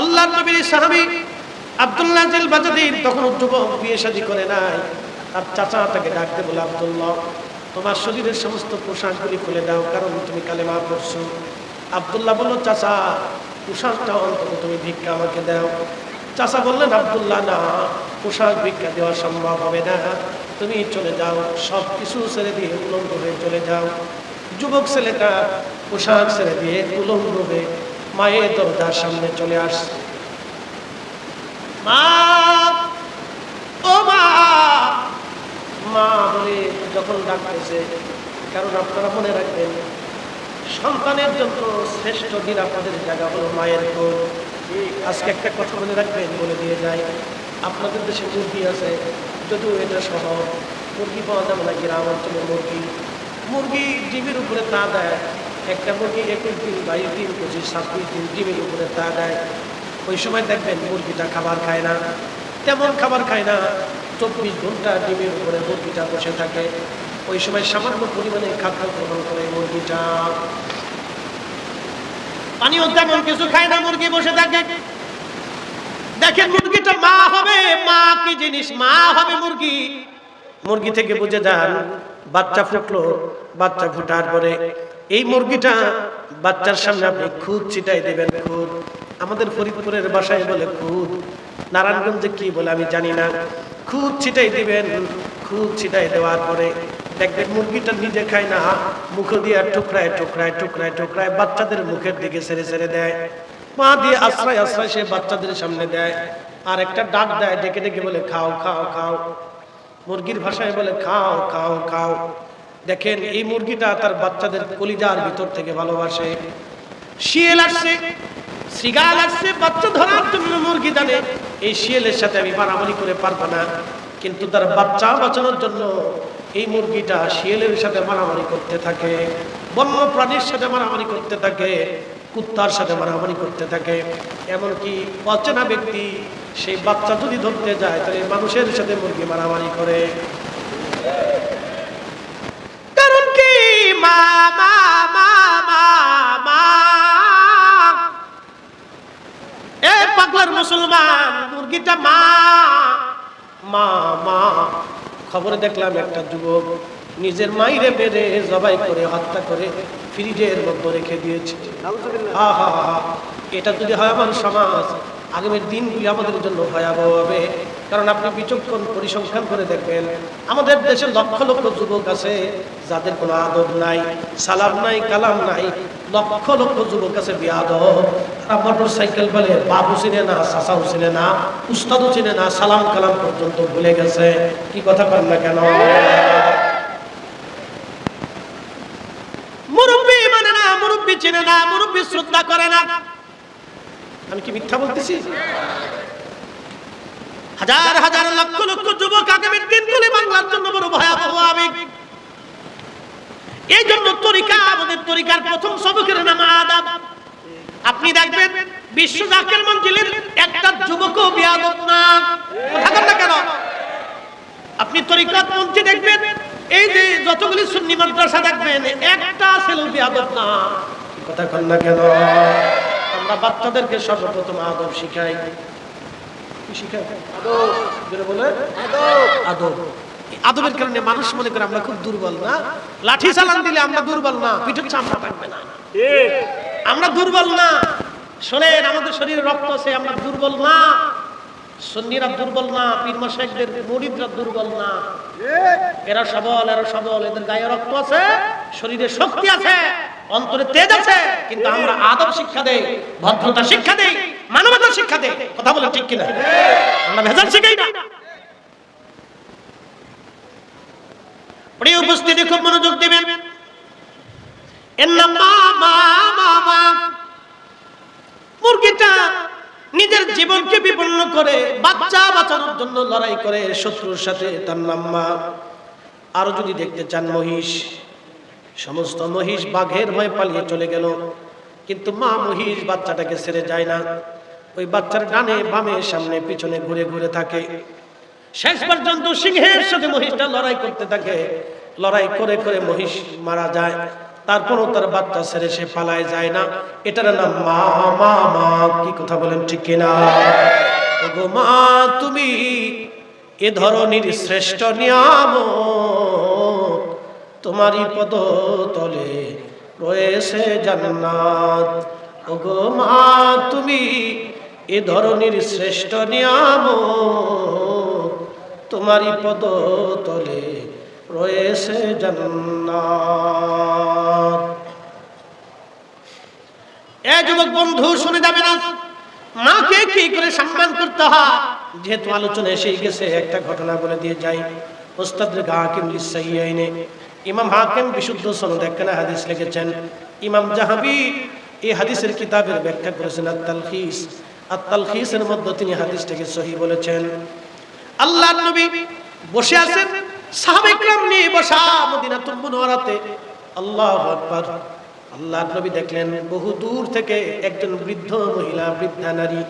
আল্লাহর নবীর সাহাবী আব্দুল্লাহ জিল বাজাদি তখন যুবক, বিয়ে শাদী করে নাই। তার চাচা তাকে ডাকতে বলে, আব্দুল্লাহ তোমার শরীরের সমস্ত পোশাকগুলি খুলে দাও, কারণ তুমি কালেমা পড়ছো। আব্দুল্লাহ বলল, চাচা পোশাকটা অন্তত তুমি ভিক্ষা আমাকে দাও। চাচা বললেন, আব্দুল্লাহ না, পোশাক ভিক্ষা দেওয়া সম্ভব হবে না, তুমি চলে যাও, সব কিছু ছেড়ে দিয়ে উলঙ্গ হয়ে চলে যাও। যুবক ছেলেটা পোশাক ছেড়ে দিয়ে উলঙ্গ হয়ে মায়ের দরজার সামনে চলে আসছে। মা, ও মা, মা বলে যখন ডাকতেছে, কারণ আপনারা মনে রাখবেন, সন্তানের জন্য শ্রেষ্ঠ নিরাপদের জায়গা হলো মায়ের কোল। আজকে একটা কথা মনে রাখবেন, বলে দিয়ে যায়, আপনাদের দেশে মুরগি আছে, যদিও এটা শহর, মুরগি পাওয়া যাবে না গ্রাম অঞ্চলে। মুরগি ডিমের উপরে তা দেয়, একটা মুরগি 21 দিন 22 দিন 25 26 দিন ডিমের উপরে তা দেয়। ওই সময় দেখবেন মুরগিটা খাবার খায় না, তেমন খাবার খায় না, 24 ঘন্টা ডিমের উপরে মুরগিটা বসে থাকে। ওই সময় সামান্য পরিমাণে খাদ্য গ্রহণ করে মুরগিটা, পানিও তেমন কিছু খায় না, মুরগি বসে থাকে। দেখেন মুরগিটা মা হবে, মা কি জিনিস, মা হবে মুরগি। মুরগি থেকে বুঝে যান, বাচ্চা ফুটলো, বাচ্চা ফুটার পরে এই মুরগিটা বাচ্চার সামনে আপনি খুদ ছিটাই দেবেন। খুদ আমাদের ফরিদপুরের ভাষায় বলে খুদ, নারায়ণগঞ্জে কি বলে আমি জানি না। খুদ ছিটাই দিবেন। খুদ ছিটাই দেওয়ার পরে দেখবেন মুরগিটা নিজে খায় না, মুখ দিয়ে টুকরায় টুকরায় টুকরায় টুকরায় বাচ্চাদের মুখের দিকে ছেড়ে ছেড়ে দেয়। পা দিয়ে আশ্রয় আশ্রয় সে বাচ্চাদের সামনে দেয়, আর একটা ডাক দেয়, ডেকে ডেকে বলে, খাও খাও খাও। মুরগির ভাষায় বলে, খাও খাও খাও। দেখেন এই মুরগিটা তার বাচ্চাদের কলিজার ভিতর থেকে ভালোবাসে। শিয়াল আসছে, শৃগাল আসছে বাচ্চা ধরার জন্য, মুরগি জানে এই শিয়ালের সাথে আমি মারামারি করে পারবো না, কিন্তু তার বাচ্চা বাঁচানোর জন্য এই মুরগিটা শিয়ালের সাথে মারামারি করতে থাকে, বন্য প্রাণীর সাথে মারামারি করতে থাকে, কুত্তার সাথে মারামারি করতে থাকে। এমনকি অচেনা ব্যক্তি সেই বাচ্চা যদি ধরতে যায়, তাহলে মানুষের সাথে মুরগি মারামারি করে। কারণ কি? মা মা মা মা মা। এ পাগলার মুসলমান, মুরগিটা মা মা মা। খবরে দেখলাম একটা যুবক নিজের মাইরে মেরে জবাই করে হত্যা করে ফ্রিজের মধ্যে রেখে দিয়েছে। এটা যদি হয় আমার সমাজ, আগামীর দিনগুলি আমাদের জন্য ভয়াবহ হবে। কারণ আপনি বিচক্ষণ পরিসংখ্যান করে দেখবেন, আমাদের দেশে লক্ষ লক্ষ যুবক আছে যাদের কোনো আদব নাই, সালাম নাই, কালাম নাই। লক্ষ লক্ষ যুবক আছে বেয়াদব, তারা মোটর সাইকেল বলে বাবু চিনে না, চাচাও চিনে না, উস্তাদও চিনে না, সালাম কালাম পর্যন্ত ভুলে গেছে। কি কথা বলেন না কেন? মুরব্বি মানে না, মুরব্বি চিনে না, মুরব্বি শ্রদ্ধা করে না। আমি কি মিথ্যা বলতেছি? হাজার হাজার লক্ষ লক্ষ যুবক আগামীর দিনগুলি বাংলার জন্য বড় ভয়াবহ হবে। এই জন্য তরিকা, আমাদের তরিকার প্রথম সবকের নাম আদাব। আপনি দেখবেন বিশ্ব জাকের মঞ্জিলের একটা যুবকও বেয়াদব না। কথা বলেন না কেন? আপনি তরিকাত মঞ্চে দেখবেন, এই যে যতগুলি সুন্নি মাদ্রাসা দেখবেন, একটা ছেলেও বেয়াদব না। কথা বলেন না কেন? আমরা বাচ্চাদেরকে সর্বপ্রথম আদব শিখাই। কি শিখাই? আদব। যেটা বলে আদব। আদবের কারণে মানুষ মনে করে আমরা খুব দুর্বল। না, লাঠি চালান দিলে আমরা দুর্বল না, পিঠের চামড়া থাকবে না। আমরা দুর্বল না। শোনেন, আমাদের শরীরে রক্ত আছে, আমরা দুর্বল না। সুন্নিরা দুর্বল না, পীর মাশায়েখদের মুরিদরা দুর্বল না। এরা সবল, এরা সবল, এদের গায়ে রক্ত আছে, শরীরে শক্তি আছে, অন্তরে তেজ আছে। কিন্তু আমরা আদব শিক্ষা দেই, ভদ্রতা শিক্ষা দেই, মানবতা শিক্ষা দেই। কথা বলে ঠিক কিনা? আমরা ভেজাল শিখাই না। প্রিয় উপস্থিতি, খুব মনোযোগ দিবেন। এর নাম মা মা মা মা। মুরগিটা নিজের জীবনকে বিপন্ন করে বাচ্চা বাঁচানোর জন্য লড়াই করে শত্রুর সাথে, তার নাম মা। আরো যদি দেখতে চান, মহিষ, সমস্ত মহিষ বাঘের ভয়ে পালিয়ে চলে গেল, কিন্তু মা মহিষ বাচ্চাটাকে ছেড়ে যায় না। ওই বাচ্চার ডানে বামে সামনে পিছনে ঘুরে ঘুরে থাকে। শেষ পর্যন্ত সিংহের সাথে মহিষটা লড়াই করতে থাকে। লড়াই করে করে মহিষ মারা যায়। তারপরও তার বাচ্চা ছেড়ে সে পালায় যায় না, এটার নাম মা। মা মা কি কথা বলেন ঠিক কিনা? ওগো মা, তুমি এ ধরনের শ্রেষ্ঠ নিয়ামত, তোমারই পদ তলে রয়েছে জান্নাত। ওগো মা, তুমি এ ধরনের শ্রেষ্ঠ নিয়ামত, তোমারই পদ তলে রয়েছে জান্নাত। এ যুবক বন্ধু, শুনে যাবে না, মাকে কি করে সম্মান করতে হয়। যেহেতু আলোচনা এসে গেছে, একটা ঘটনা বলে দিয়ে যাই। মুস্তাদরিক হাকিম লিসাইয়্যিনে ইমাম হাকিম বিশুদ্ধ সনদে একখানা হাদিস লিখেছেন। ইমাম জাহাবি এই হাদিসের কিতাবের ব্যাখ্যা করেছেন আত-তালখিস। আত-তালখিসের মধ্যে তিনি হাদিসটাকে সহিহ বলেছেন। আল্লাহর নবী বসে আছেন, সাহাবায়ে কিরাম নিয়ে বসা মদিনাতুল মুনাওয়ারাতে। আল্লাহু আকবার। আল্লাহর নবী দেখলেন বহু দূর থেকে একজন বৃদ্ধ মহিলা, বৃদ্ধা নারী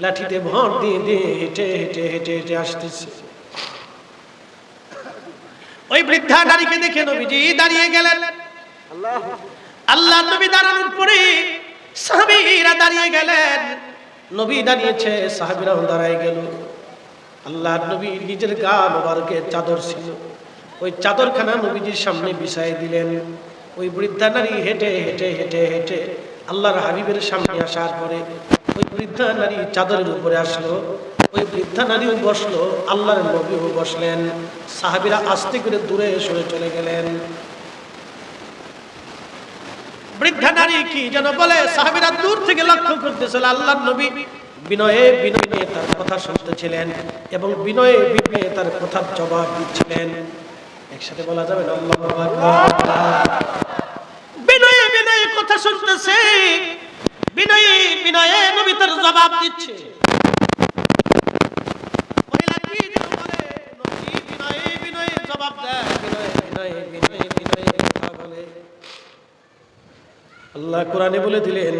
লাঠিতে ভর দিয়ে দিয়ে হেঁটে হেঁটে হেঁটে হেঁটে আসতেছে। ওই বৃদ্ধা নারীকে দেখে নবীজি দাঁড়িয়ে গেলেন। আল্লাহর নবী দাঁড়ানোর পরে সাহাবীরা দাঁড়িয়ে গেলেন। নবী দাঁড়িয়েছে, সাহাবীরাও দাঁড়ায় গেল। আল্লাহর নবী নিজের গা মোবারকে চাদর ছিল, ওই চাদরখানা নবীজির সামনে বিছায় দিলেন। ওই বৃদ্ধা নারী হেঁটে হেঁটে হেঁটে হেঁটে আল্লাহর হাবিবের সামনে আসার পরে ওই বৃদ্ধা নারী চাদরের উপরে আসলো। ওই বৃদ্ধা নারীও বসলো, আল্লাহর নবীও বসলেন। সাহাবীরা আস্তে করে দূরে সরে চলে গেলেন। বৃদ্ধা নারী কি যেন বলে, সাহাবীরা দূর থেকে লক্ষ্য করতেছিল। আল্লাহর নবী বিনয়ে বিনয়ে তার কথা শুনতেছিলেন এবং বিনয়ে বিনয়ে তার কথার জবাব দিচ্ছিলেন। একসাথে বলা যাবে না আল্লাহু আকবার। বিনয়ে বিনয়ে কথা শুনতেছে, বিনয়ে বিনয়ে নবী তার জবাব দিচ্ছে। মহিলা কি যেন বলে, নবী বিনয়ে বিনয়ে জবাব দেয়, বিনয়ে বিনয়ে বিনয়ে বিনয়ে কথা বলে। আল্লাহ কোরআনে বলে দিলেন,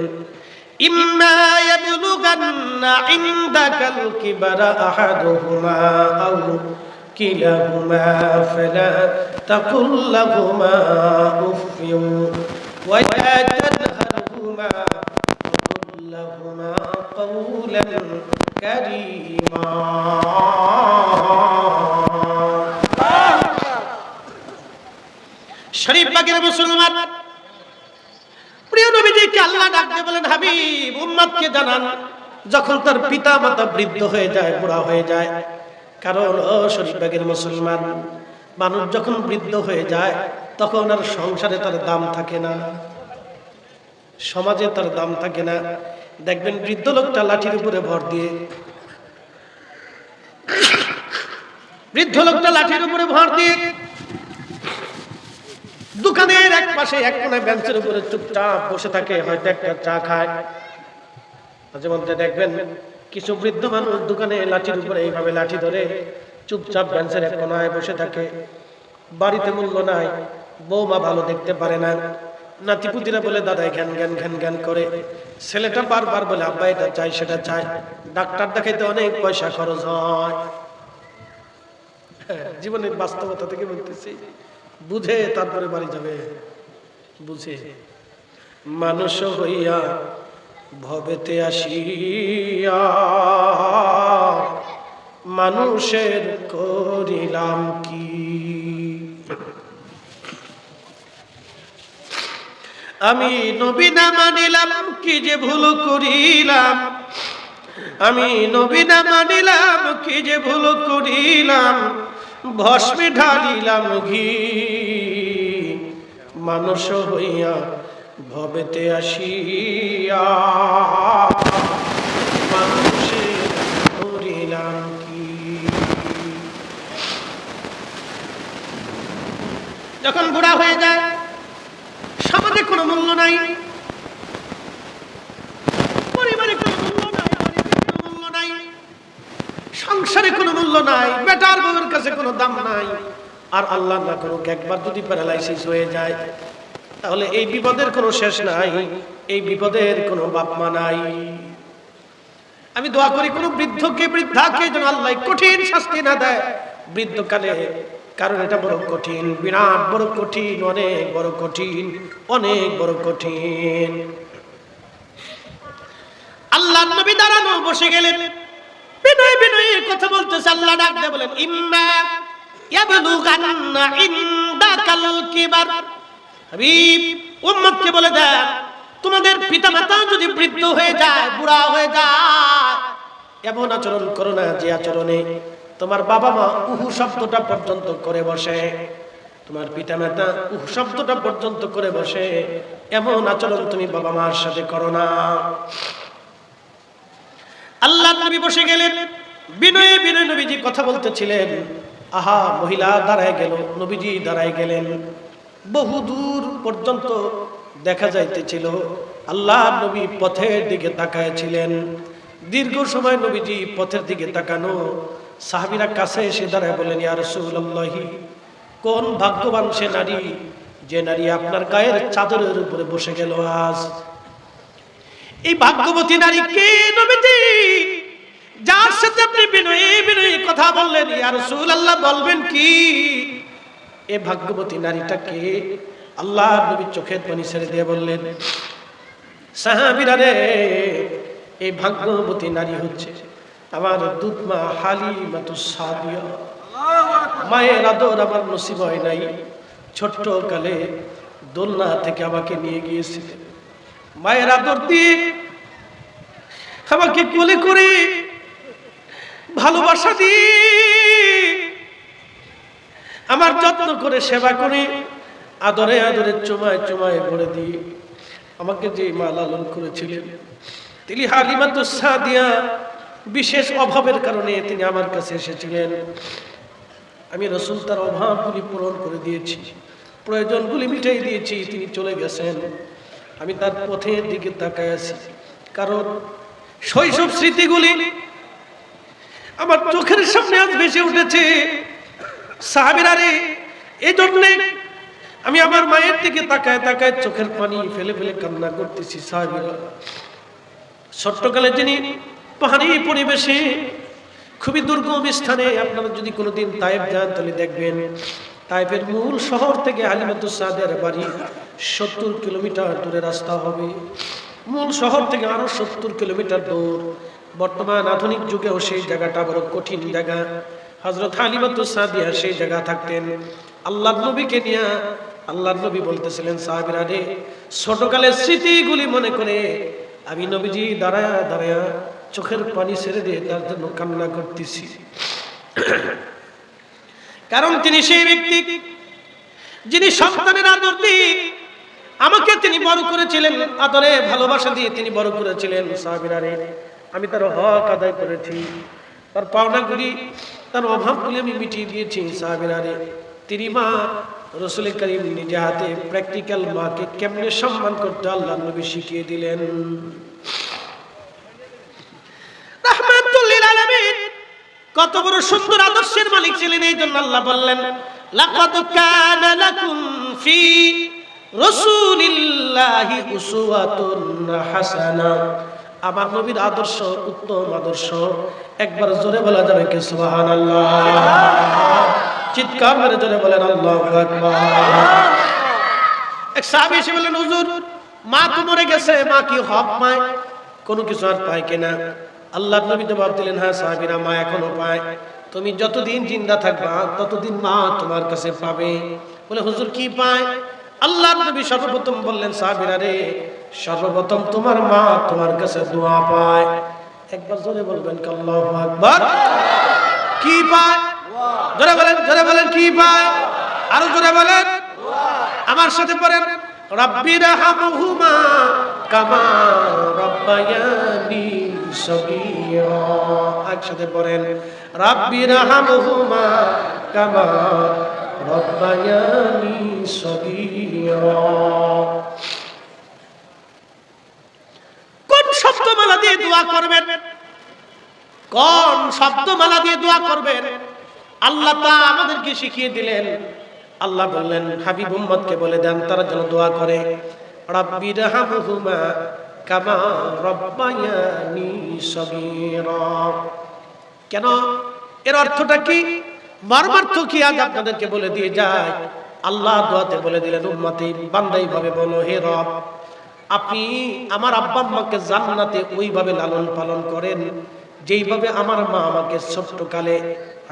ইম্মা ইয়াবলুগান্না ইনদাকাল কিবারা আহাদুহুমা আও কিলাহুমা ফালা তাকুল লাহুমা উফিউ ওয়া লা তানহারহুমা ওয়া কুল লাহুমা কাওলান কারীমা। শরীফ বাগের মুসলমান, প্রিয় নবীজিকে আল্লাহ ডাক দিয়ে বলেন, হাবিব উম্মতকে জানান, যখন তার পিতা মাতা বৃদ্ধ হয়ে যায়, বুড়া হয়ে যায়। কারণ ও শরীফ বাগের মুসলমান, মানুষ যখন বৃদ্ধ হয়ে যায় তখন আর সংসারে তার দাম থাকে না, সমাজে তার দাম থাকে না। দেখবেন বৃদ্ধ লোকটা লাঠির উপরে ভর দিয়ে, বৃদ্ধ লোকটা লাঠির উপরে ভর দিয়ে দোকানের এক পাশে এক কোণায় বেঞ্চের উপরে চুপচাপ বসে থাকে, হয়তো একটা চা খায়। মাঝে মধ্যে দেখবেন কিছু বৃদ্ধ মানুষ দোকানে লাঠির উপরে এইভাবে লাঠি ধরে চুপচাপ বেঞ্চের এক কোণায় বসে থাকে। বাড়িতে মূল্য নাই, বৌমা ভালো দেখতে পারে না, নাতিপুতিরা বলে দাদাই ঘ্যান ঘ্যান ঘ্যান ঘ্যান করে, ছেলেটা বারবার বলে আব্বা এটা চাই সেটা চাই, ডাক্তার দেখাইতে অনেক পয়সা খরচ হয়। জীবনের বাস্তবতা থেকে বলতেছি, বুঝে তারপরে বাড়ি যাবে, বুঝে। মানুষ হইয়া ভবেতে আসিয়া মানুষের করিলাম কি, আমি নবী না মানিলাম কি যে ভুল করিলাম, আমি নবী না মানিলাম কি যে ভুল করিলাম, ভস্মে ঢালিলাম ঘি, মানুষ হইয়া ভবেতে আসিয়া মানুষের করিলাম কি। যখন বুড়া হয়ে যায় সমাজে কোনো মূল্য নাই, পরিবারে কোনো মূল্য নাই, কোনো মূল্য নাই, সংসারে কোনো মূল্য নাই, বেটার বউয়ের কাছে কোনো দাম নাই। আর আল্লাহ না করুক একবার যদি প্যারালাইসিস হয়ে যায় তাহলে এই বিপদের কোনো শেষ নাই, এই বিপদের কোনো বাপ মা নাই। আমি দোয়া করি কোনো বৃদ্ধকে বৃদ্ধাকে যেন আল্লাহ কঠিন শাস্তি না দেয়, বৃদ্ধকালে কারণ এটা বড় কঠিন, বিরাট বড় কঠিন, অনেক বড় কঠিন, অনেক বড় কঠিন। আল্লাহর নবী দাঁড়ানো বসে গেলেন, বিনয় বিনয় কথা বলতেছে। আল্লাহ ডাক দিয়ে বলেন, ইম্মা ইয়াবলুগান্না ইনদাকাল কিবার। হাবিব, উম্মতকে বলে দেন, তোমাদের পিতামাতা যদি বৃদ্ধ হয়ে যায়, বুড়া হয়ে যায়, এমন আচরণ করো না যে আচরণে তোমার বাবা মা উহু শব্দটা পর্যন্ত করে বসে। তোমার পিতামাতা উহু শব্দটা পর্যন্ত করে বসে, এমন আচরণ তুমি বাবা মার সাথে করো না। আল্লাহর নবী বসে গেলেন, বিনয়ে বিনয় নবীজি কথা বলতেছিলেন। আহা, মহিলা দাঁড়ায় গেল, নবীজি দাঁড়ায় গেলেন। বহু দূর পর্যন্ত দেখা যাইতেছিল আল্লাহর নবী পথের দিকে তাকায়ছিলেন। দীর্ঘ সময় নবীজি পথের দিকে তাকানো। সাহাবীরা কাছে এসে দাঁড়ায় বলেন, ইয়া রাসূলুল্লাহি, কোন ভাগ্যবান সে নারী যে নারী আপনার গায়ের চাদরের উপরে বসে গেল আজ। এই ভাগ্যবতী নারী কে নবীজি, যার সাথে আপনি বিনয়ে বিনয়ে কথা বললেন? ইয়া রাসূলুল্লাহ, বলবেন কি? এই ভাগ্যবতী নারীটা কে? আল্লাহর নবী চোখের পানি ছেড়ে দিয়ে বললেন, সাহাবীরা রে, এই ভাগ্যবতী নারী হচ্ছে আমার দুধ মা হালিমাতুস সাদিয়া। মায়ের আদর আমার নসিব হয় নাই। ছোট্ট কালে দোলনা থেকে আমাকে নিয়ে গিয়েছিলেন, মায়ের আদর দিয়ে আমাকে কোলে করে ভালোবাসা দিয়ে আমার যত্ন করে সেবা করে আদরে আদরে চুমায় চুমায় ভরে দিয়ে আমাকে যে মা লালন করেছিলেন, তিনি হালিমাতুস সাদিয়া। বিশেষ অভাবের কারণে তিনি আমার কাছে এসেছিলেন। আমি রাসূল তার অভাবগুলি পূরণ করে দিয়েছি, প্রয়োজনগুলি মিটাই দিয়েছি। তিনি চলে গেছেন, আমি তার পথের দিকে তাকায় আছি। কারণ শৈশব স্মৃতিগুলি আমার চোখের সামনে আজ ভেসে উঠেছে। সাহাবীরা রে, এই জন্যে আমি আমার মায়ের দিকে তাকায় তাকায় চোখের পানি ফেলে ফেলে কান্না করতেছি। সাহাবীরা, ছোট্টকালে যিনি পাহাড়ি পরিবেশে খুবই দুর্গম স্থানে, আপনারা যদি কোনোদিন তায়েফ যান তাহলে দেখবেন তায়েফের মূল শহর থেকে হালিমাতুস সাদিয়ার বাড়ি 70 কিলোমিটার দূরে রাস্তা হবে। মূল শহর থেকে আরো 70 কিলোমিটার দূর। বর্তমান আধুনিক যুগেও সেই জায়গাটা বড় কঠিন জায়গা। হযরত হালিমাতুস সাদিয়া সেই জায়গা থাকতেন। আল্লাহর নবীকে নিয়ে আল্লাহর নবী বলতেছিলেন, সাহাবীরা রে, ছোটকালের স্মৃতিগুলি মনে করে আমি নবীজি দাঁড়ায়া দাঁড়ায়া চোখের পানি ছেড়ে দিয়ে তার জন্য কান্না করতেছি। কারণ তিনি সেই ব্যক্তি যিনি সন্তানের আদর দিয়ে আমাকে তিনি বড় করেছিলেন, আদরে ভালোবাসা দিয়ে তিনি বড় করেছিলেন। সাহাবীরা রে, আমি তার হক আদায় করেছি, তার পাওনাগুলি, তার অভাবগুলি আমি মিটিয়ে দিয়েছি। সাহাবীরা রে, তিনি মা রাসূল করিম নিজে হাতে প্র্যাকটিক্যাল মাকে কেমনে সম্মান করতে আল্লাহর নবী শিখিয়ে দিলেন। রাহমাতুল লিল আলামিন কত বড় সুন্দর আদর্শের মালিক ছিলেন। এই জন্য আল্লাহ বললেন, লাকাদ কানা লাকুম ফি রাসূলিল্লাহি উসওয়াতুন হাসানা। আমার নবীর আদর্শ উত্তম আদর্শ। একবার জোরে বলা যাবে কি সুবহানাল্লাহ? চিৎকার করে জোরে বলেন আল্লাহু আকবার। এক সাহাবী এসে বললেন, হুজুর, মা তো মরে গেছে, মা কি হক পায়? কোনো কিছু আর পায় কিনা? আল্লাহর নবী জবাব দিলেন, হ্যাঁ সাহাবীরা, মা এখনো পায়। তুমি যতদিন জিন্দা থাকবা ততদিন মা তোমার কাছে পাবে। বলে, হুজুর কি পায়? আল্লাহর নবী সর্বপ্রথম বললেন, সাহাবীরা রে, সর্বপ্রথম তোমার মা তোমার কাছে দোয়া পায়। একবার জোরে বলবেন আল্লাহু আকবার। কি পায়? জোরে বলেন কি পায়? আরো জোরে বলেন, আমার সাথে পড়েন, রাব্বিরহামহুমা কামা রাব্বায়ানি সগীরা। একসাথে পড়েন, রাব্বিরহামহুমা কামা রাব্বায়ানি সগীরা। কোন শব্দমালা দিয়ে দোয়া করবেন? কোন শব্দমালা দিয়ে দোয়া করবেন? আল্লাহ তা আমাদেরকে শিখিয়ে দিলেন। আল্লাহ বললেন, হাবিব উম্মতকে বলে দেন তারা যেন দোয়া করে, রাব্বিরহামহুমা কামা রাব্বায়ানি সগীরা। কেন? এর অর্থটা কি? মর্মার্থ কি আজ আপনাদেরকে বলে দিয়ে যায়। আল্লাহ দোয়াতে বলে দিলেন, উম্মতি বান্দা এইভাবে বলো, হে রব আপনি আমার আব্বা আম্মাকে জান্নাতে ওইভাবে লালন পালন করেন যেইভাবে আমার মা আমাকে ছোট্টকালে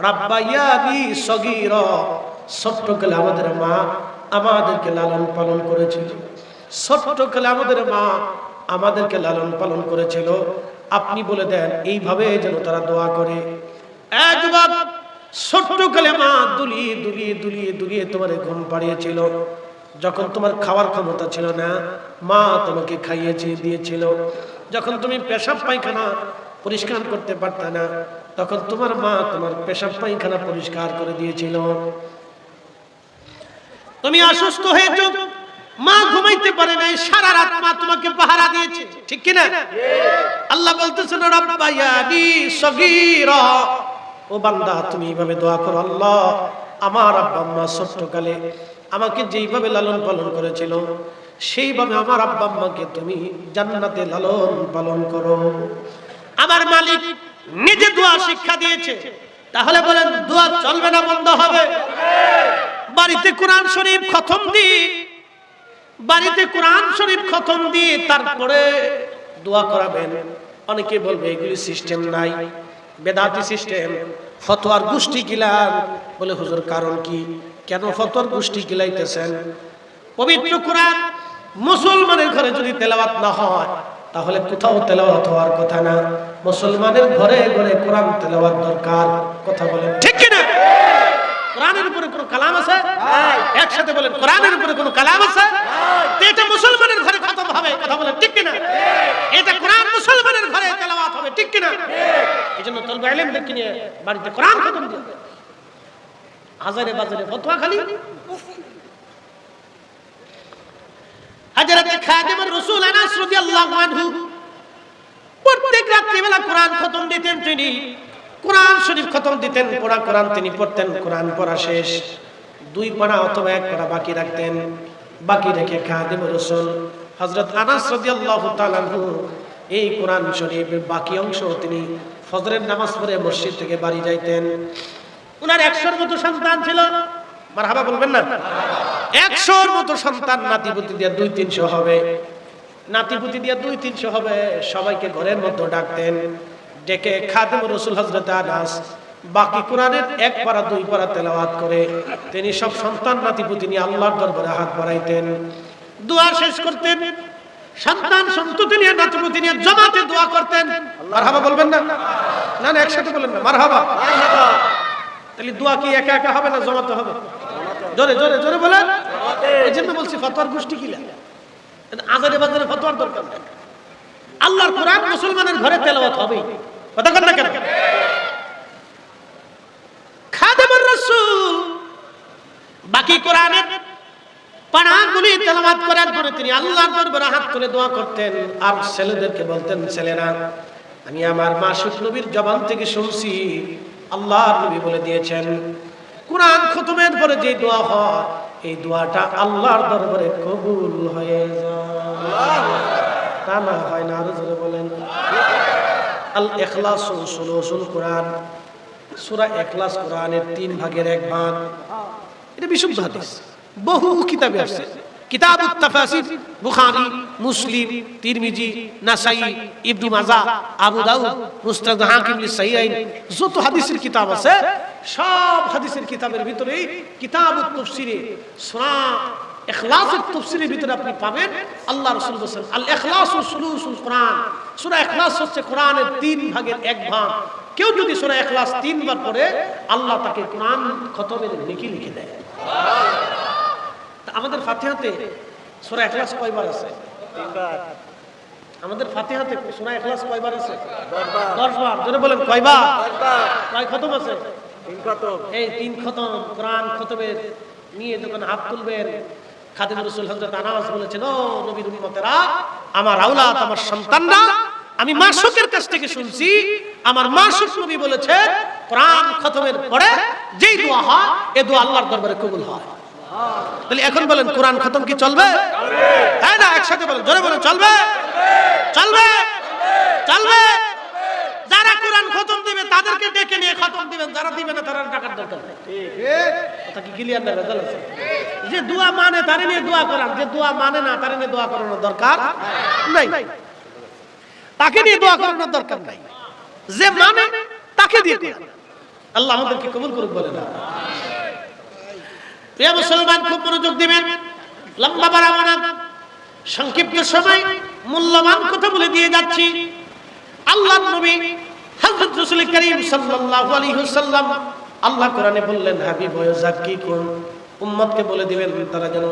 রাব্বায়ানি সগীরা, ছোট্টকালে আমাদের মা আমাদেরকে লালন পালন করেছিল। ছোট্টকালে আমাদের মা আমাদেরকে লালন পালন করেছিল। আপনি বলে দেন এইভাবে যেন তারা দোয়া করে। একবার ছোট্টকালে মা দুলিয়ে দুলিয়ে দুলিয়ে দুলিয়ে তোমার ঘুম পাড়িয়েছিল। যখন তোমার খাওয়ার ক্ষমতা ছিল না, মা তোমাকে খাইয়েছে দিয়েছিল। যখন তুমি পেশাব পায়খানা পরিষ্কার করতে পারত না, তখন তোমার মা তোমার পেশাব পায়খানা পরিষ্কার করে দিয়েছিল। তুমি অসুস্থ হয়েছো, মা ঘুমাইতে পারে নাই, সারা রাত মা তোমাকে পাহারা দিয়েছে, ঠিক কিনা? আল্লাহ বলতেছেন, রাব্বায়ানি সগীরা, ও বান্দা তুমি এইভাবে দোয়া করো, আল্লাহ আমার আব্বা আম্মা ছোট্টকালে আমাকে যেইভাবে লালন পালন করেছিল সেইভাবে আমার আব্বা আম্মাকে তুমি জান্নাতে লালন পালন করো। আমার মালিক নিজে দোয়া শিক্ষা দিয়েছে, তাহলে বলেন দোয়া চলবে না বন্ধ হবে? বাড়িতে কোরআন শরীফ খতম দিয়ে, বাড়িতে কোরআন শরীফ খতম দিয়ে তারপরে দোয়া করাবেন। অনেকে বলবে এগুলি সিস্টেম নাই, বেদাতি সিস্টেম, ফতোয়ার গোষ্ঠী গিলান। বলে হুজুর কারণ কি, কেন ফতোয়ার গোষ্ঠী গিলাইতেছেন? পবিত্র কোরআন মুসলমানের ঘরে যদি তেলাওয়াত না হয় তাহলে কোথাও তেলাওয়াত হওয়ার কথা না। মুসলমানের ঘরে ঘরে কোরআন তেলাওয়াত দরকার। কথা বলেন ঠিক কিনা? কোরআনের উপরে কোনো কালাম আছে? একসাথে বলেন, কোরআনের উপরে কোনো কালাম আছে? এটা মুসলমানের ঘরে খতম হবে। কথা বলেন ঠিক কিনা? এটা কোরআন মুসলমানের ঘরে তেলাওয়াত হবে, ঠিক কিনা? এজন্য তলবে ইলমদেরকে নিয়ে বাড়িতে কোরআন খতম দিতে, হাজারে বাজারে ফতোয়া খালি। হযরত খাদিমুর রাসূল আনাস রাদিয়াল্লাহু আনহু প্রত্যেক রাত্রি বেলা কোরআন খতম দিতেন। তিনি কোরআন শরীফ খতম দিতেন, পড়া কোরআন তিনি পড়তেন। কোরআন পড়া শেষ, 2 পারা অথবা 1 পারা বাকি রাখতেন। বাকি রেখে খাদিমুর রাসূল হযরত আনাস রাদিয়াল্লাহু তাআলা আনহু এই কোরআন শরীফের বাকি অংশ তিনি ফজরের নামাজ পড়ে মসজিদ থেকে বাড়ি যাইতেন। উনার 100-র মতো সন্তান ছিল। মারহাবা বলবেন না? 100-র মতো সন্তান, নাতিপুতি দিয়ে 200-300 হবে। নাতিপুতি দিয়ে 200-300 হবে। সবাইকে ঘরের মধ্যে ডাকতেন, ডেকে খাদিমুর রাসূল হযরত আনাস বাকি কোরআনের 1 পারা 2 পারা তেলাওয়াত করে তিনি সব সন্তান নাতিপুতি নিয়ে আল্লাহর দরবারে হাত বাড়াইতেন, দোয়া শেষ করতেন। সন্তান সন্ততি নিয়ে নাতিপুতি নিয়ে জামাতে দোয়া করতেন। মারহাবা বলবেন না? না না, একসাথে বলেন না, মারহাবা। তাহলে দোয়া কি একা একা হবে না জামাতে হবে? জোরে জোরে জোরে বলেন। এই জন্য বলছি ফতোয়ার গোষ্ঠী কিলা, আজারে বাজারে ফতোয়ার দরকার নেই। আল্লাহর কোরআন মুসলমানের ঘরে তেলাওয়াত হবে। কথা কন না কেন? খাদিমুর রাসূল বাকি কোরআনের পানাগুলি তেলাওয়াত করার পরে তিনি আল্লাহর দরবারে হাত তুলে দোয়া করতেন। আর ছেলেদেরকে বলতেন, ছেলেরা আমি আমার মাসুক নবীর জবান থেকে শুনছি, আল্লাহর নবী বলে দিয়েছেন কোরআন খতমের পরে যে দোয়া হয় এই দোয়াটা আল্লাহর দরবারে কবুল হয়ে যায়। তা না হয় না? আরো জোরে বলেন। আল ইখলাস সুলুসুল কোরআন, সূরা ইখলাস কোরআনের 3 ভাগের 1 ভাগ। এটা বিশুদ্ধ হাদিস, বহু কিতাবে আছে। কিতাবুত তাফাসির, বুখারী, মুসলিম, তিরমিজি, নাসাই, ইবনে মাজাহ, আবু দাউদ, মুস্তাদরাক হাকিম লিসাহিহাইন, যত হাদিসের কিতাব আছে সব হাদিসের কিতাবের ভিতরে কিতাবুত তাফসিরে সূরা ইখলাসের তাফসিরের ভিতরে আপনি পাবেন আল্লাহ রাসূল বলেছেন আল ইখলাসু সুলুসুল কোরআন। সূরা ইখলাস হচ্ছে কোরআনের 3 ভাগের 1 ভাগ। কেউ যদি সূরা ইখলাস 3 বার পড়ে আল্লাহ তাকে কোরআন খতমের নেকি লিখে দেয়। আমাদের ফাতিহাতে সূরা ইখলাস কয়বার আছে? 3 বার। আমাদের ফাতিহাতে সূরা ইখলাস কয়বার আছে? 10 বার। জোরে বলেন কয়বার? 10 বার। কয় খতম আছে? 3 খতম। এই 3 খতম কোরআন খতমের নিয়ে যখন হাত তুলবেন, খাদিমুর রাসূল হযরত আনাস বলেছেন, ও নবীর উম্মতেরা, আমার আওলাদ, আমার সন্তানরা, আমি মাসুকের কাছ থেকে শুনছি, আমার মাসুক নবী বলেছেন কোরআন খতমের পরে যেই দোয়া হয় এই দোয়া আল্লাহর দরবারে কবুল হয়। তাহলে এখন বলেন কোরআন খতম কি চলবে? হ্যাঁ না? একসাথে বলেন, জোরে বলেন, চলবে চলবে চলবে। যারা কোরআন খতম দিবে তাদের তাদেরকে ডেকে নিয়ে খতম দিবেন, যারা দিবে না তারা টাকার দরকার নেই। কথা কি ক্লিয়ার না? ভেজাল আছে? যে দোয়া মানে তারে নিয়ে দোয়া করান, যে দোয়া মানে না তারে নিয়ে দোয়া করানোর দরকার নাই, তাকে নিয়ে দোয়া করানোর দরকার নাই। যে মানে তাকে দিয়ে করান। আল্লাহ আমাদেরকে কবুল করুক বলে না। প্রিয় মুসলমান, খুব মনোযোগ দিবেন, লম্বা বাড়াবো না, সংক্ষিপ্ত সময় মূল্যবান কথা বলে দিয়ে যাচ্ছি। আল্লাহর নবী হযরত রাসূল করিম সাল্লাল্লাহু আলাইহি ওয়াসাল্লাম আল্লাহ কোরআনে বললেন, হাবিব ওয়া যাক্কিকুন, উম্মতকে বলে দিবেন তারা যেন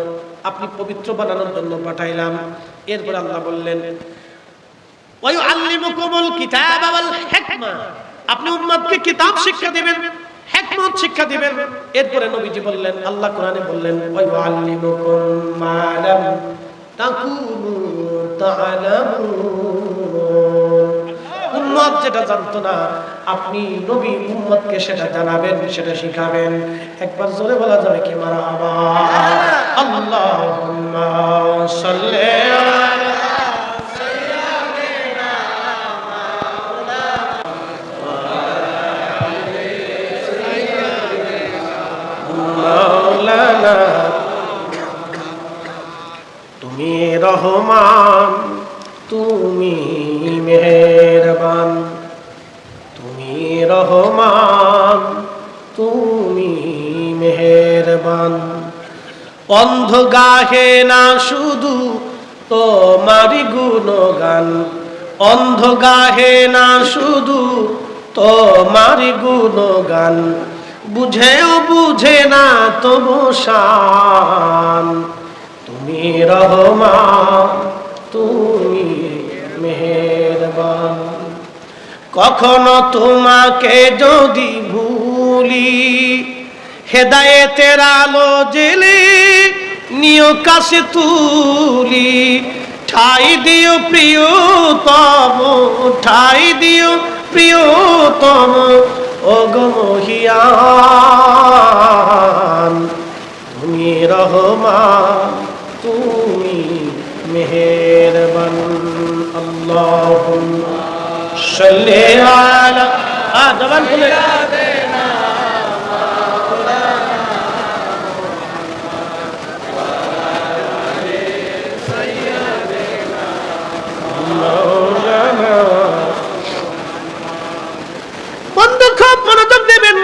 আপনি পবিত্র বানানোর জন্য পাঠাইলাম। এরপর আল্লাহ বললেন, ওয়া ইউআল্লিমুকুমুল কিতাবা ওয়াল হিকমা, আপনি উম্মতকে কিতাব শিক্ষা দিবেন, হিকমত শিক্ষা দিবেন। এরপরে নবীজি বললেন, আল্লাহ কোরআনে বললেন, ওয়া ইউআল্লিমুকুম মা লাম তাকুনু তা'লামুন, উম্মত যেটা জানতো না আপনি নবী উম্মতকে সেটা জানাবেন, সেটা শিখাবেন। একবার জোরে বলা যাবে কি মারহাবা? আল্লাহুম্মা সাল্লি আলা সাইয়্যিদিনা মাওলানা। তুমি রহমান, তুমি মেহেরবান, তুমি রহমান, তুমি মেহেরবান। অন্ধ গাহে না শুধু তোমারি গুণগান, অন্ধ গাহে না শুধু তোমারি গুণগান, বুঝেও বুঝে না তবু শান। তুমি রহমান, তুমি মেহেরবান। কখনো তোমাকে যদি ভুলি, হেদায়েতের আলো জেলে নিও কাছে তুলি। ঠাই দিও প্রিয়তম, ঠাই দিও প্রিয়তম, ওগো মহিয়ান। তুমি রহমান, তুমি মেহেরবান। আল্লাহুম্মা সাল্লি আলা, জবান খুলে বন্ধু, খুব মনোযোগ দেবেন।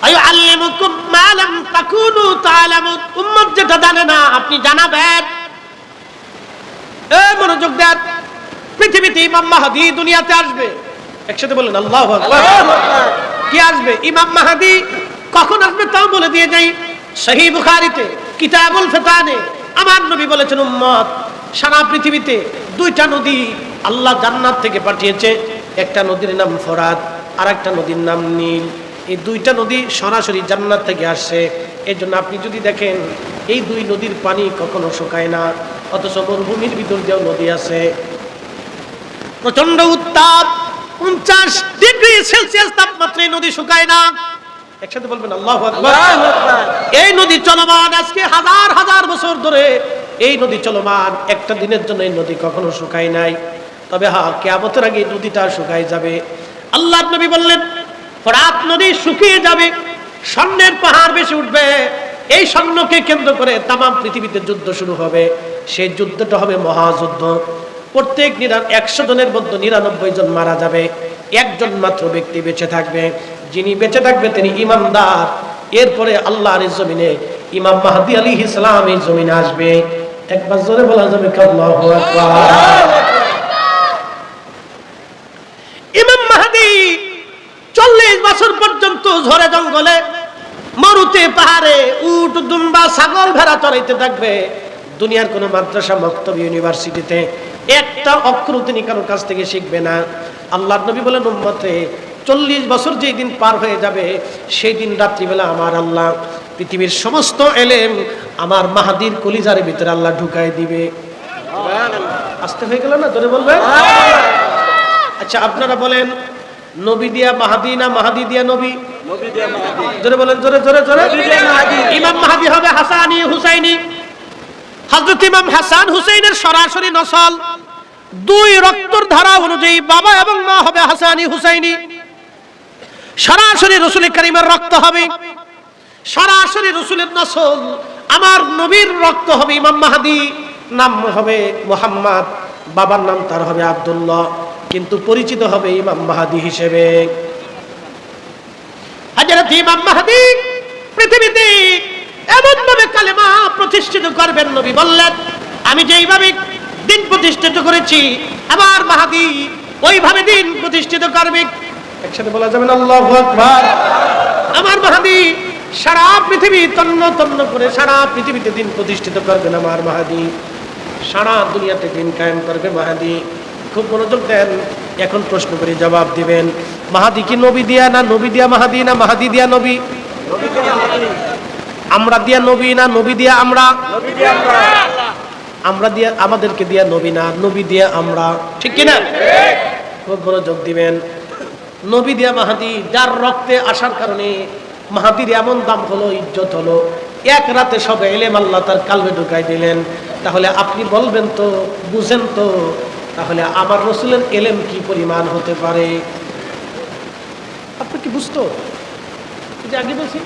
আইয়ুআল্লিমুকুম মা লাম তাকুনু তা'লামুন, উম্মত যেটা জানে না আপনি জানাবেন। এই মনোযোগ দেন, পৃথিবীতে ইমাম মাহদী দুনিয়াতে আসবে। একসাথে বলেন আল্লাহু আকবার। কি আসবে? ইমাম মাহদী। কখন আসবে তাও বলে দিয়ে যাই। সহিহ বুখারীতে কিতাবুল ফিতানে আমার নবী বলেছেন, উম্মত সারা পৃথিবীতে দুইটা নদী আল্লাহ জান্নাত থেকে পাঠিয়েছে। একটা নদীর নাম ফোরাত, আর একটা নদীর নাম নীল। এই দুইটা নদী সরাসরি জান্নাত থেকে আসছে। এই জন্য আপনি যদি দেখেন এই দুই নদীর পানি কখনো শুকায় না, অথচ মরুভূমির ভিতর দিয়েও নদী আছে। প্রচন্ড উত্তাপ, 50 ডিগ্রি সেলসিয়াস তাপমাত্রায় নদী শুকায় না। একসাথে বলবেন আল্লাহু আকবার। এই নদী চলমান আজকে হাজার হাজার বছর ধরে, এই নদী চলমান। একটা দিনের জন্য এই নদী কখনো শুকায় নাই। তবে হ্যাঁ, কিয়ামতের আগে নদীটা শুকায় যাবে। আল্লাহর নবী বললেন, ফোরাত নদী শুকিয়ে যাবে, স্বর্ণের পাহাড় বেশি উঠবে। এই স্বর্ণকে কেন্দ্র করে তাম পৃথিবীতে যুদ্ধ শুরু হবে। সেই যুদ্ধটা হবে মহাযুদ্ধ। প্রত্যেক 100 জনের মধ্যে 99 জন মারা যাবে, একজন মাত্র ব্যক্তি বেঁচে থাকবে। যিনি বেঁচে থাকবে তিনি ইমানদার। এরপরে আল্লাহর জমিনে ইমাম মাহদী আলাইহিস সালাম এই জমিনে আসবে। একবার জোরে বলা যাবে আল্লাহু আকবার। ইমাম মাহদী 40 বছর পর্যন্ত ঝড়ে জঙ্গলে, মরুতে, পাহাড়ে উট, দুম্বা, ছাগল, ভেড়া চড়াইতে থাকবে। দুনিয়ার কোন মাদ্রাসা, মক্তব, ইউনিভার্সিটিতে একটা অক্ষর তিনি কারোর কাছ থেকে শিখবে না। আল্লাহর নবী বলেন, উম্মতে 40 বছর যেই দিন পার হয়ে যাবে, সেই দিন রাত্রিবেলা আমার আল্লাহ পৃথিবীর সমস্ত এলেম আমার মাহদীর কলিজার ভিতরে আল্লাহ ঢুকাই দিবে। আসতে হয়ে গেল না? জোরে বলবেন। আচ্ছা, আপনারা বলেন, নবী দিয়া মাহদী না মাহদী দিয়া নবী? নবী দিয়া মাহদী। জোরে বলেন, জোরে জোরে জোরে। নবী দিয়া মাহদী। ইমাম মাহদী হবে হাসানি হুসাইনি। হযরত ইমাম হাসান হুসাইনের সরাসরি নসল, দুই রক্তের ধারা অনুযায়ী বাবা এবং মা হবে হাসানি হুসাইনি। সরাসরি রাসূল কারীমের রক্ত হবে, সরাসরি রাসূলের নসল, আমার নবীর রক্ত হবে। ইমাম মাহদী নাম হবে মুহাম্মদ, বাবার নাম তার হবে আব্দুল্লাহ, কিন্তু পরিচিত হবে ইমাম মাহদী হিসেবে। হযরত ইমাম মাহদী পৃথিবীতে এমন ভাবে কালেমা প্রতিষ্ঠিত করবেন, নবী বললেন আমি যেইভাবে দিন প্রতিষ্ঠিত করেছি আমার মাহদী ওইভাবে দিন প্রতিষ্ঠিত করবে। একসাথে বলা যাবে না আল্লাহু আকবার। আমার মাহদী সারা পৃথিবী তন্ন তন্ন করে সারা পৃথিবীতে দিন প্রতিষ্ঠিত করবেন আমার মাহদী, সারা দুনিয়াতে দিন কায়েম করবে মাহদী। খুব মনোযোগ দেন, এখন প্রশ্ন করে জবাব দিবেন। মাহদী কি নবী দিয়া না নবী দিয়া মাহদী, না মাহদী দিয়া নবী? আমরা দিয়া নবী না নবী দিয়া আমরা? আমরা দিয়া আমাদেরকে দিয়া নবী না নবী দিয়া আমরা, ঠিক কিনা? খুব মনোযোগ দিবেন। নবী দিয়া মাহদী, যার রক্তে আসার কারণে মাহদীর এমন দাম হলো, ইজ্জত হলো, এক রাতে সব ইলম আল্লাহ তার কালবে ঢুকাই দিলেন। তাহলে আপনি বলবেন তো, বুঝেন তো, তাহলে আমার রাসূলের ইলম কি পরিমাণ হতে পারে? আপনি কি বুঝতো? যে আগে বলছি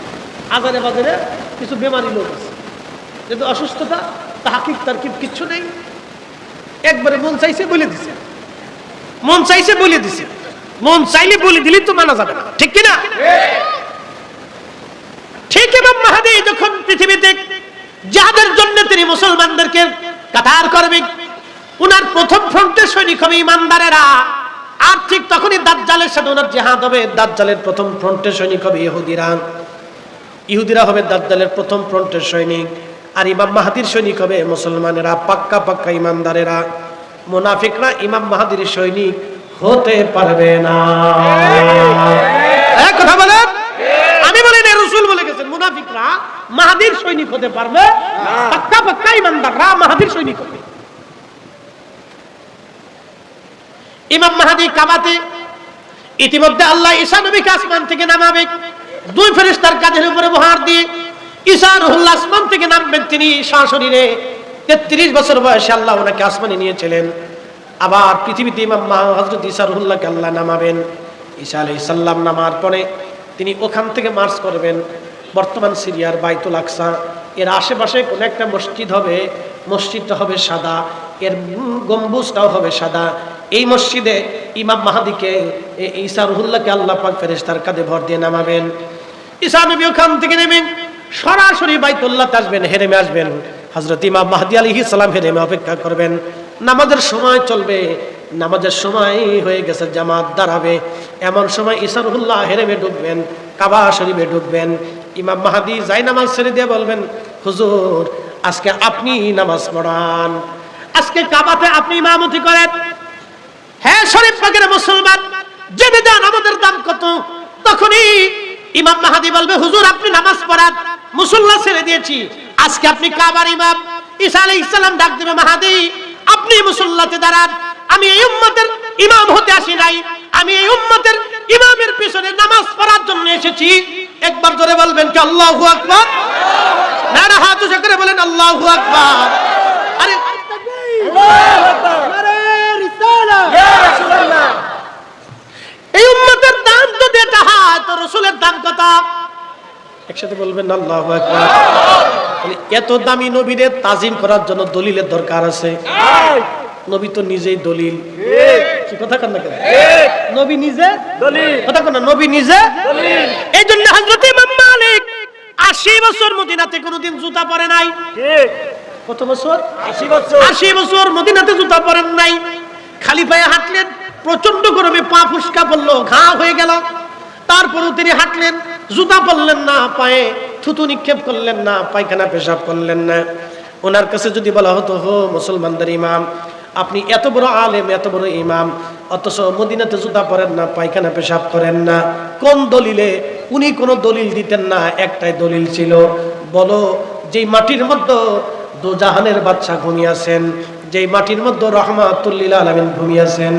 আজারে বাজারে কিছু বেমারি লোক আছে, যেহেতু অসুস্থতা তাহকিক তারকিব কিচ্ছু নেই, একবারে মন চাইছে বলে দিছে, মন চাইছে বলে দিছে, মন চাইলে বলে দিলেই তো মানা যাবে না, ঠিক কিনা? ঠিক ইমাম মাহদী যখন পৃথিবীতে যাদের জন্য তিনি মুসলমানদেরকে কাতার করবে, উনার প্রথম ফ্রন্টের সৈনিক হবে ইমানদারেরা। আর ঠিক তখনই দাজ্জালের সাথে ওনার জিহাদ হবে। দাজ্জালের প্রথম ফ্রন্টের সৈনিক হবে ইহুদিরা, ইহুদিরা হবে দাজ্জালের প্রথম ফ্রন্টের সৈনিক। আর ইমাম মাহদীর সৈনিক হবে মুসলমানেরা, পাক্কা পাক্কা ইমানদারেরা। মুনাফিকরা ইমাম মাহদীর সৈনিক হতে পারবে না। কথা বলেন, আমি বলি না, রাসূল বলে গেছেন মুনাফিকরা মাহদীর সৈনিক হতে পারবে না, পাক্কা পাক্কা ইমানদাররা মাহদীর সৈনিক হবে। ইমাম মাহদী কাবাতে ইতিমধ্যে আল্লাহ ঈসা নবীকে আসমান থেকে নামাবে, দুই ফেরেশতার কাঁধের উপরে বহার দিয়ে ঈসা রুহুল্লাহ আসমান থেকে নামবেন। তিনি সশরীরে 33 বছর বয়সে আল্লাহ ওনাকে আসমানে নিয়েছিলেন। আবার পৃথিবীতে ইমাম হযরত ঈসা রুহুল্লাহকে আল্লাহ নামাবেন। ঈসা আলাইহিস সালাম নামার পরে তিনি ওখান থেকে মার্চ করবেন বর্তমান সিরিয়ার বাইতুল আকসা। এর আশেপাশে কোন একটা মসজিদ হবে, মসজিদটা হবে সাদা, এর গম্বুজটাও হবে সাদা। এই মসজিদে ইমাম মাহদীকে, ঈসা রুহুল্লাহকে আল্লাহ পাক ফেরেশতার কাঁধে ভর দিয়ে নামাবেন। ঈসা নবী ওখান থেকে নেমে সরাসরি বাইতুল্লাহতে আসবেন, হেরেমে আসবেন। হযরত ইমাম মাহদী আলাইহিস সালাম হেরেমে অপেক্ষা করবেন। নামাজের সময় চলবে, নামাজের সময় হয়ে গেছে, জামাত দাঁড়াবে। এমন সময় ঈসা রুহুল্লাহ হেরেমে ঢুকবেন, কাবা শরীফে ঢুকবেন। ইমাম মাহদী যাই নামাজ ছেড়ে দিয়ে বলবেন, হুজুর আজকে আপনি নামাজ পড়ান, আজকে কাবাতে আপনি ইমামতি করেন। হ্যাঁ শরীফ পাকের মুসলমান, জেনে যান আমাদের দাম কত। তখনই ইমাম মাহদী বলবে, হুজুর আপনি নামাজ পড়ান, মুসল্লা ছেড়ে দিয়েছি, আজকে আপনি কাবার ইমাম। ঈসা আলাইহিস সালাম ডাক দেবে, মাহদী আপনি মুসল্লাতে দাঁড়ান, আমি এই উম্মতের ইমাম হতে আসি নাই, আমি এই উম্মতের ইমামের পিছনে নামাজ পড়ার জন্য এসেছি। একবার জোরে বলবেন কি আল্লাহু আকবার? না না, হাত উঁচু করে বলেন আল্লাহু আকবার। আরে এই উম্মতের দাম তো দেটা হয়, তো রাসূলের দাম কত? একসাথে বলবেন আল্লাহু আকবার। এত দামি নবীরে তাজিম করার জন্য দলিলের দরকার আছে। নবী তো নিজেই দলিল, কি কথা কেন? নবী নিজে দলিল, কথা কেন? নবী নিজে দলিল। এই জন্য হযরত ইমাম মালিক 80 বছর মদিনাতে কোনোদিন জুতা পরে নাই। ঠিক কত বছর? 80 বছর। 80 বছর মদিনাতে জুতা পরেন নাই, খালি পায়ে হাঁটলেন। প্রচন্ড গরমে পা ফুসকা পড়লো, ঘা হয়ে গেল, তারপরেও তিনি হাঁটলেন, জুতা পরলেন না, পায়ে থুতু নিক্ষেপ করলেন না, পায়খানা পেশাব করলেন না। ওনার কাছে যদি বলা হতো, হো মুসলমানদের ইমাম, আপনি এত বড় আলেম, এত বড় ইমাম, অথচ মদিনাতে জুতা পরেন না, পায়খানা পেশাব করেন না, কোন দলিলে? উনি কোনো দলিল দিতেন না, একটাই দলিল ছিল, বলো যেই মাটির মধ্যে দোজাহানের বাদশা ঘুমিয়েছেন, যেই মাটির মধ্যে রহমাতুল লিল আলামিন ঘুমিয়েছেন,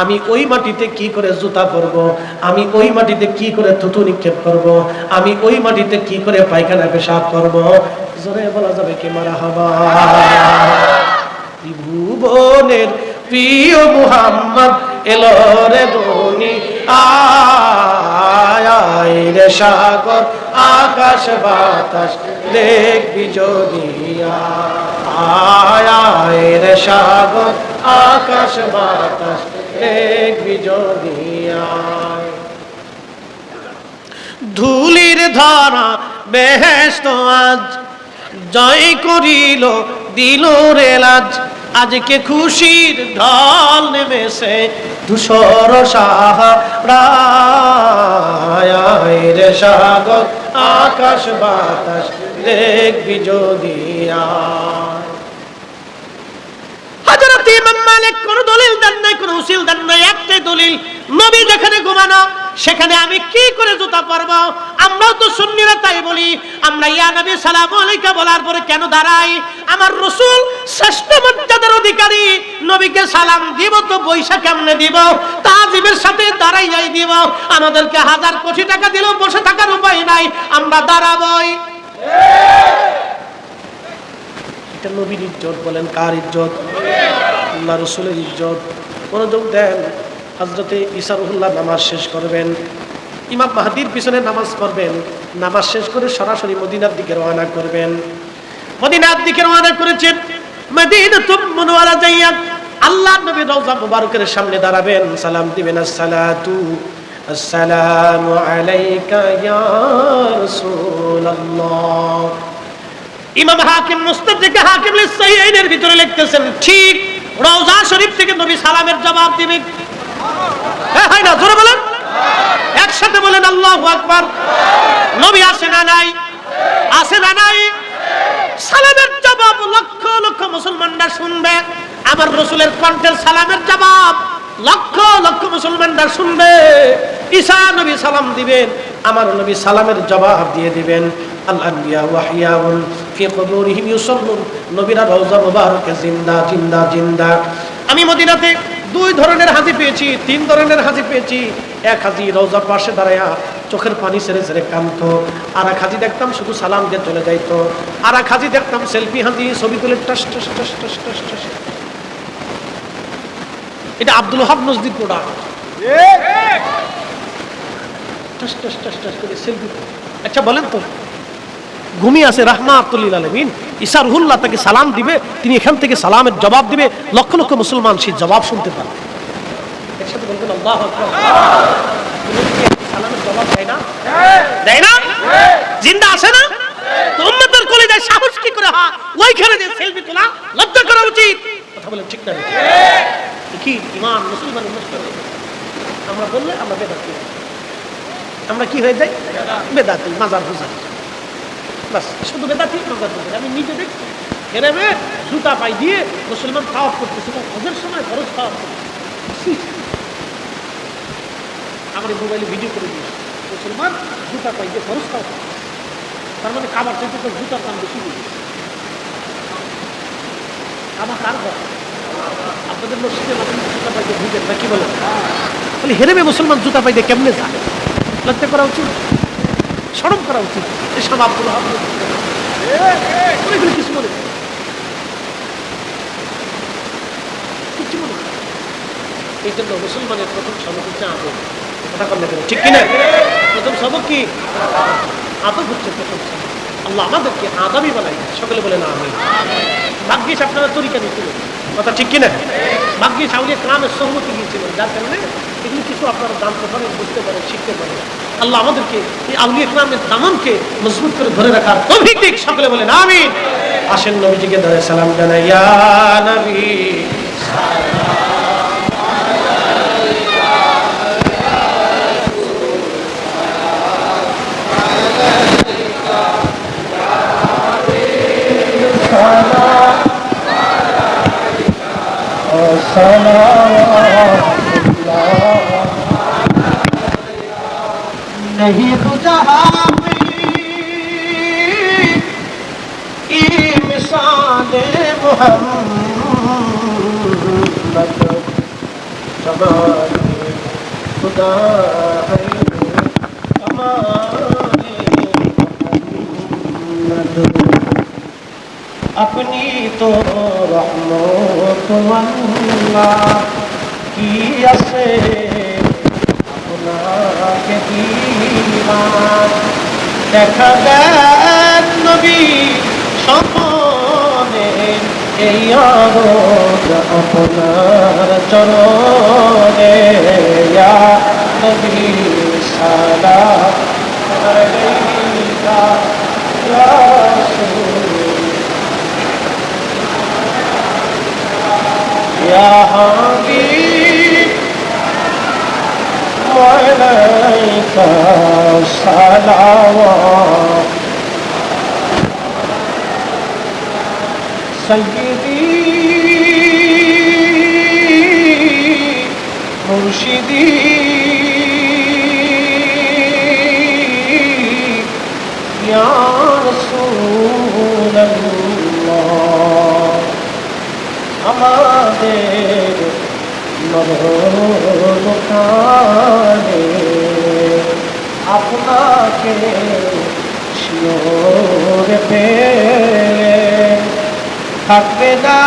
আমি ওই মাটিতে কি করে জুতা পরবো, আমি ওই মাটিতে কি করে থুতু নিক্ষেপ করব, আমি ওই মাটিতে কি করে পায়খানা পেশাব করব? জোরে বলা যাবে কি মারহাবা? ত্রিভুবনের প্রিয় মুহাম্মদ এলো রে দুনিয়ায়, রে সাগর আকাশ বাতাস দেখবি যদি আয় রে সাগর আকাশ বাতাস দেখবি যদি ধুলির ধরা বেহেশত আজ জয় করিল দিল রে লাজ আজকে খুশির ঢল নেমেছে ধূসর সাহারায় রে সাগর আকাশ বাতাস দেখবি যদি হযরত ইমাম মালিক কোন দলিল দেন নাই, কোন উসিল দেন নাই, একটাই দলিল নবী যেখানে ঘুমানো সেখানে আমি কি করে জুতা পরবো? আমরাও তো সুন্নিরা তাই বলি, আমরা ইয়া নবী সালামু আলাইকা বলার পরে কেন দাঁড়াই? আমার রাসূল শ্রেষ্ঠ মর্যাদার অধিকারী, নবীকে সালাম দিব তো বৈশা কেমনে দিব? তাজিমের সাথে দাঁড়াইয়াই দিব। আমাদেরকে হাজার কোটি টাকা দিলেও বসে থাকার উপায় নাই, আমরা দাঁড়াবই। এটা নবীর ইজ্জত, বলেন কার ইজ্জত? আল্লাহ রাসূলের ইজ্জত। মনোযোগ দেন। হযরতে ঈসা রুহুল্লাহ নামাজ শেষ করবেন, ইমাম মাহদির পিছনে নামাজ পড়বেন, নামাজ শেষ করে সরাসরি মদিনার দিকে রওনা করবেন। মদিনার দিকে রওনা করেছেন, মদিনাতুল মুনওয়ারা যাইয়া আল্লাহর নবীর রওজা মুবারকের সামনে দাঁড়াবেন, সালাম দিবেন, আসসালাতু আসসালামু আলাইকা ইয়া রাসূলুল্লাহ। ইমাম হাকিম মুস্তাদরিক হাকিম লিসাইয়িনের ভিতরে লিখতেছেন, ঠিক রওজা শরীফ থেকে নবী সালামের জবাব দিবেন। হ্যাঁ হয় না? জোরে বলেন, একসাথে বলেন আল্লাহু আকবার। নবী আসে না নাই? আসে না নাই? সালামের জবাব লক্ষ লক্ষ মুসলমানরা শুনবে। আমার রাসূলের কণ্ঠের সালামের জবাব লক্ষ লক্ষ মুসলমানরা শুনবে। ঈসা নবী সালাম দিবেন, আমার নবী সালামের জবাব দিয়ে দিবেন। আল আনবিয়া ওয়াহিয়াউন ফি কুবুরিহিম ইউসাল্লুন, নবীরা রওজা মুবারকে জিন্দা জিন্দা জিন্দা। আমি মদিনাতে দুই ধরনের হাজি পেয়েছি, তিন ধরনের হাজি পেয়েছি। এক হাজি রওজার পাশে দাঁড়ায়া চোখের পানি ছেড়ে ছেড়ে কাঁদতো, আর এক হাজি দেখতাম শুধু সালাম দিয়ে চলে যাইতো, আর এক হাজি দেখতাম সেলফি হাজি, ছবি তুলে টাস টাস টাস টাস টাস টাস। এটা আব্দুল ওহাব নজদির প্রোডাক্ট। টাস টাস টাস টাস করে সেলফি। আচ্ছা বলেন তো, ঘুমিয়ে আছে রাহমাতুল লিল আলামিন, ঈসা রুহুল্লাহ তাকে সালাম দিবে, তিনি এখান থেকে সালামের জবাব দিবে, লক্ষ লক্ষ মুসলমান সেই জবাব শুনতে পারবে। একসাথে বলবেন আল্লাহু আকবার। সালামের জবাব দেয় না? দেয় না? জিন্দা আছে না? তো উম্মতের কলিজায় সাহস কি করে হয় ওইখানে যে সেলফি তোলা? লজ্জা করা উচিত। কথা বলেন ঠিক না? কি ঈমান মুসলমানের নষ্ট হয়ে যায়। আমরা বললে আমরা বেদাতি, আমরা কি হয়ে যাই? বেদাতি, মাজার পূজারি। বাস, শুধু বেদাতি মাজার পূজারি। আমি নিজে দেখছি হেরেমে জুতা পাই দিয়ে মুসলমান তাওয়াফ করতেছে, হজের সময় ফরজ তাওয়াফ করতেছে। আমার এই মোবাইলে ভিডিও করে দিয়েছে, মুসলমান জুতা পাই দিয়ে ফরজ তাওয়াফ করতেছে। তার মানে কাবার চাইতে তো জুতার দাম বেশি দিয়েছে। কাবা কার ঘর? আপনাদের মসজিদে জুতা পাই দিয়ে ভিজেন না, কি বলেন? তাহলে হেরেমে মুসলমান জুতা পাই দিয়ে কেমনে যায়? লজ্জা করা উচিত, শরম করা উচিত। এসব আব্দুল ওহাব কিছু মনে কিছু মনে। এই জন্য মুসলমানের প্রথম সবক হচ্ছে আদব। কথা বললে ঠিক কিনা? প্রথম সবক কি? আদব হচ্ছে প্রথম সবক। আল্লাহ আমাদেরকে আদাবি বানাই। সকলে বলে না আমি। ভাগ্যিস আপনারা তরিকা দিচ্ছিলেন, কথা ঠিক কিনা? ভাগ্যিস আউলিয়া কালামের সহমতি গিয়েছিলেন, যার কারণে এগুলো কিছু আপনারা জানতে পারেন, বুঝতে পারেন, শিখতে পারেন। আল্লাহ আমাদেরকে এই আউলিয়া কালামের দামনকে মজবুত করে ধরে রাখার তৌফিক দিক। সকলে বলেন আমিন। আসেন নবীজিকে ধরে সালাম জানাই। ইয়া নবী नहीं तो जहां की मिसाल मोहम्मद जमाने खुदा है हमारे मोहम्मद अपनी तो रहमत अल्लाह की से अपना কে দিলাম দেখা দেন নবী স্বপনে এই আরজ আপনার চরণে ইয়া নবী সালাম আলাইকা ইয়া রাসূল ইয়া হাবিব আলাইকা সালাওয়াত سيدي مرشدي يا رسول الله আমাদের মরণকালে আপনাকে শিওরে পেলে থাকবে না